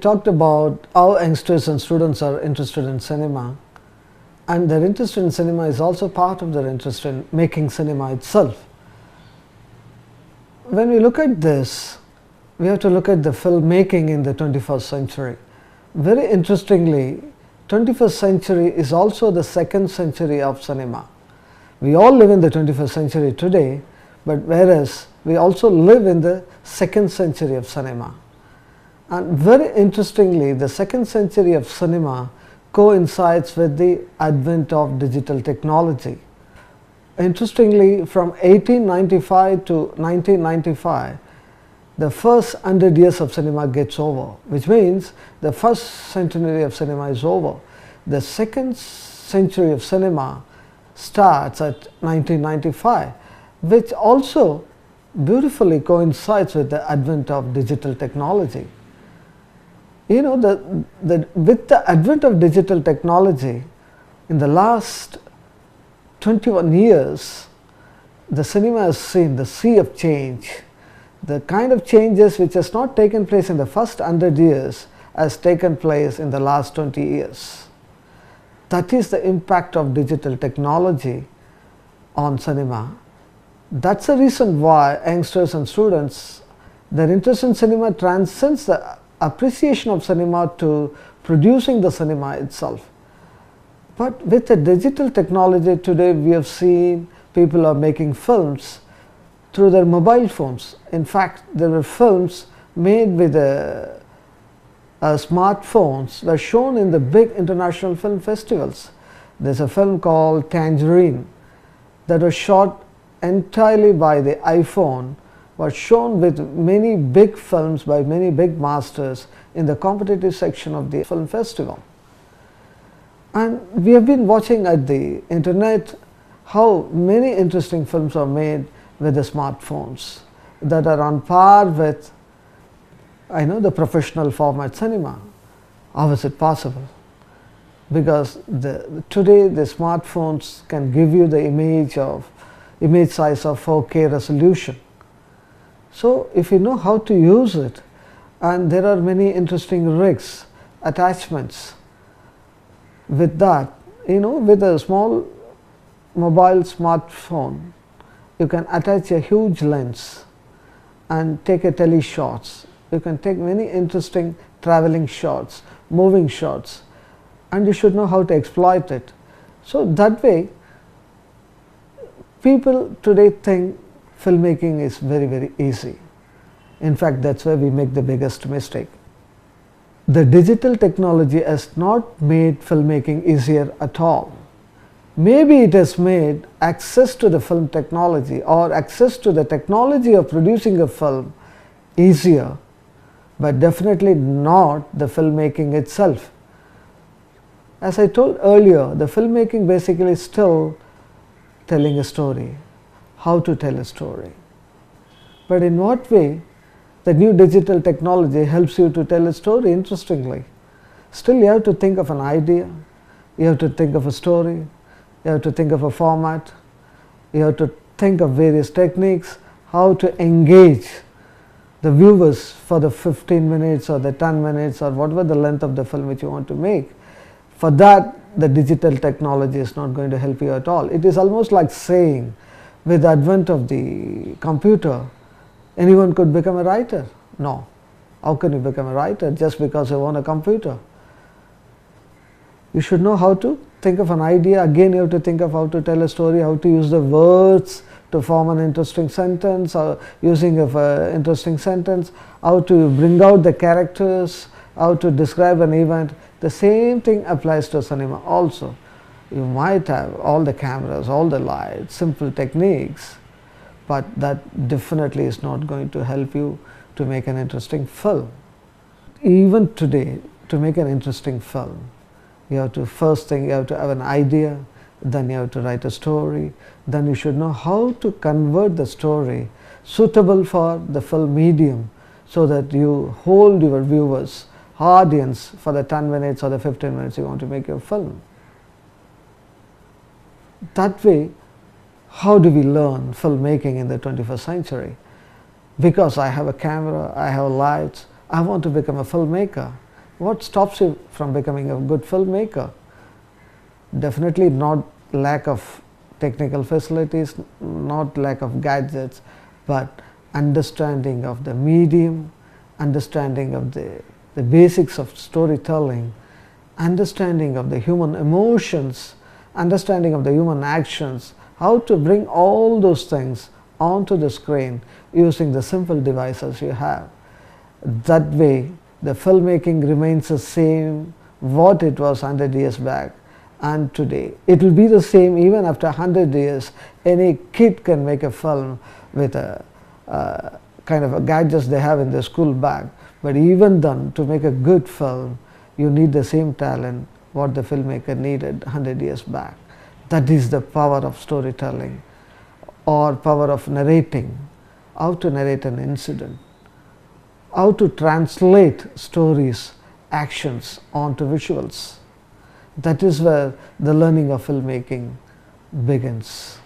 talked about how youngsters and students are interested in cinema, and their interest in cinema is also part of their interest in making cinema itself. When we look at this, we have to look at the filmmaking in the 21st century. Very interestingly, 21st century is also the second century of cinema. We all live in the 21st century today, but whereas we also live in the second century of cinema. And very interestingly, the second century of cinema coincides with the advent of digital technology. Interestingly, from 1895 to 1995, the first 100 years of cinema gets over, which means the first centenary of cinema is over. The second century of cinema starts at 1995, which also beautifully coincides with the advent of digital technology. You know, with the advent of digital technology, in the last 21 years, the cinema has seen the sea of change. The kind of changes which has not taken place in the first 100 years has taken place in the last 20 years. That is the impact of digital technology on cinema. That's the reason why youngsters and students, their interest in cinema transcends the appreciation of cinema to producing the cinema itself. But with the digital technology today, we have seen people are making films through their mobile phones. In fact, there were films made with smartphones were shown in the big international film festivals. There's a film called Tangerine that was shot entirely by the iPhone, was shown with many big films by many big masters in the competitive section of the film festival. And we have been watching at the internet how many interesting films are made with the smartphones that are on par with, the professional format cinema. How is it possible? Because today the smartphones can give you the image size of 4K resolution. So if you know how to use it, and there are many interesting rigs, attachments, with that, with a small mobile smartphone, you can attach a huge lens and take a tele shots. You can take many interesting traveling shots, moving shots, and you should know how to exploit it. So that way, people today think filmmaking is very, very easy. In fact, that's where we make the biggest mistake. The digital technology has not made filmmaking easier at all. Maybe it has made access to the film technology or access to the technology of producing a film easier, but definitely not the filmmaking itself. As I told earlier, the filmmaking basically is still telling a story, how to tell a story. But in what way the new digital technology helps you to tell a story interestingly? Still you have to think of an idea, you have to think of a story, you have to think of a format, you have to think of various techniques, how to engage the viewers for the 15 minutes or the 10 minutes or whatever the length of the film which you want to make. For that, the digital technology is not going to help you at all. It is almost like saying, with the advent of the computer, anyone could become a writer. No. How can you become a writer just because you own a computer? You should know how to think of an idea. Again, you have to think of how to tell a story, how to use the words to form an interesting sentence, or using of an interesting sentence, how to bring out the characters, how to describe an event. The same thing applies to cinema also. You might have all the cameras, all the lights, simple techniques, but that definitely is not going to help you to make an interesting film. Even today, to make an interesting film, you have to first thing, you have to have an idea, then you have to write a story, then you should know how to convert the story suitable for the film medium so that you hold your viewers, audience for the 10 minutes or the 15 minutes you want to make your film. That way, how do we learn filmmaking in the 21st century? Because I have a camera, I have lights, I want to become a filmmaker. What stops you from becoming a good filmmaker? Definitely not lack of technical facilities, not lack of gadgets, but understanding of the medium, understanding of the basics of storytelling, understanding of the human emotions, understanding of the human actions, how to bring all those things onto the screen using the simple devices you have. That way, the filmmaking remains the same what it was 100 years back and today. It will be the same even after 100 years. Any kid can make a film with a kind of a gadgets they have in their school bag. But even then, to make a good film, you need the same talent what the filmmaker needed 100 years back. That is the power of storytelling or power of narrating, how to narrate an incident, how to translate stories, actions onto visuals. That is where the learning of filmmaking begins.